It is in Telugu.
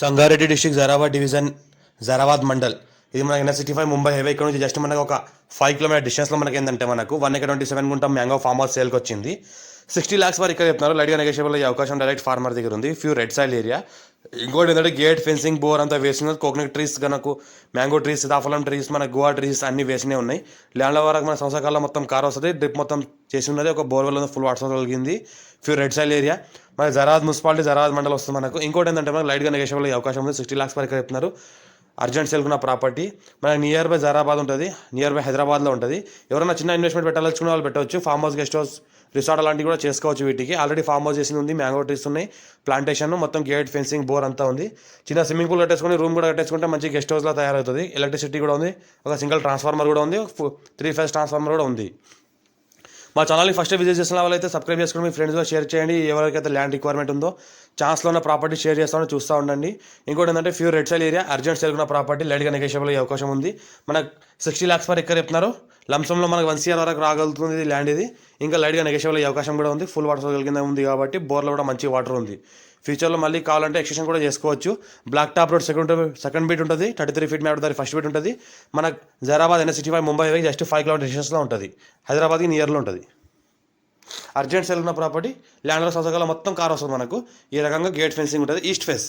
Sangareddy district Zaheerabad division Zaheerabad mandal. ఇది మనకి NH65 ముంబై హైవే ఇక్కడ నుంచి జస్ట్ మనకు ఒక 5 కిలోమీటర్ డిస్టెన్స్లో మనకి ఏంటంటే మనకు 1 acre 27 గుంటం మ్యాంగో ఫామ్ హౌస్ సేల్కి వచ్చింది. 60 lakhs వరకు ఇక్కడ చెప్తున్నారు. లైట్గా నెగోషియబుల్ అయ్యే అవకాశం డైరెక్ట్ ఫార్మర్ దగ్గర ఉంది. Few red soil area. ఇంకోటి ఏంటంటే గేట్ ఫెన్సింగ్ బోర్ అంతా వేసినది. కోకోనట్ ట్రీస్ మనకు మ్యాంగో ట్రీస్ సీతాఫలం ట్రీస్ మన గోవా ట్రీస్ అన్ని వేసినవి ఉన్నాయి. ల్యాండ్ల వరకు మన సంవత్సరాల మొత్తం కార్ వస్తుంది. డ్రిప్ మొత్తం చేసి ఉన్నది. ఒక బోర్వెల్ ఫుల్ వాటర్ కలిగింది. Few red soil area. మన జరాబాద్ మున్సిపాలిటీ జరాబాద్ మండల్ వస్తుంది మనకు. ఇంకోటి ఏంటంటే మనకు లైట్గా నెగోషియబుల్ అయ్యే అవకాశం ఉంది. 60 lakhs వరకు చెప్తున్నారు. అర్జెంట్ సేల్కున్న ప్రాపర్టీ మనకి నియర్ బై జరాబాద్ ఉంటుంది. నియర్ బై హైదరాబాద్లో ఉంటుంది. ఎవరైనా చిన్న ఇన్వెస్ట్మెంట్ పెట్టాలనుకున్న వాళ్ళు పెట్టవచ్చు. Farm house guest house resort అలాంటివి కూడా చేసుకోవచ్చు. వీటికి ఆల్రెడీ ఫామ్ హౌస్ చేసింది ఉంది. మ్యాంగో ట్రీస్ ఉన్నాయి. ప్లాంటేషన్ మొత్తం గేట్ ఫెన్సింగ్ బోర్ అంతా ఉంది. చిన్న స్విమ్మింగ్ పూల్ కట్టేసుకొని రూమ్ కూడా కట్టేసుకుంటే మంచి గెస్ట్ హౌస్లో తయారవుతుంది. ఎలక్ట్రిసిటీ కూడా ఉంది. ఒక సింగిల్ ట్రాన్స్ఫార్మర్ కూడా ఉంది. 3 phase ట్రాన్స్ఫార్మర్ కూడా ఉంది. మా ఛానల్ని ఫస్ట్ విజిట్ చేసిన వాళ్ళైతే సబ్స్క్రైబ్ చేసుకుని మీ ఫ్రెండ్స్గా షేర్ చేయండి. ఎవరికైతే ల్యాండ్ రిక్వైర్మెంట్ ఉందో ఛాన్స్లో ఉన్న ప్రాపర్టీ షేర్ చేస్తామని చూస్తూ ఉండండి. ఇంకోటి ఏంటంటే few red సైల్ area urgent sale ఉన్న ప్రాపర్టీ లైట్గా నెగోషియబుల్ అయ్యే అవకాశం ఉంది. మనకు 60 lakhs వరకు ఎక్కడ చెప్తున్నారు. లంసంలో మనకు 1 CR వరకు రాగలుగుతుంది ఇది ల్యాండ్. ఇది ఇంకా లైట్గా నెగోషియబుల్ అయ్యే అవకాశం కూడా ఉంది. ఫుల్ వాటర్ కలిగింద ఉంది కాబట్టి బోర్లో కూడా మంచి వాటర్ ఉంది. ఫ్యూచర్లో మళ్ళీ కావాలంటే ఎక్స్టెన్షన్ కూడా చేసుకోవచ్చు. Black top road second beat ఉంటుంది. 33 feet మ్యాట్ దాని ఫస్ట్ బీట్ ఉంటుంది. మన Zaheerabad NH65 Mumbai highway just 5 kilometers డిస్టెన్స్లో ఉంటుంది. హైదరాబాద్కి నియర్లో ఉంటుంది. అర్జెంట్ సేల్ ఉన్న ప్రాపర్టీ ల్యాండ్లో సంవత్సరాల మొత్తం కార్ వస్తుంది మనకు. ఈ రకంగా గేట్ ఫెన్సింగ్ ఉంటుంది. East face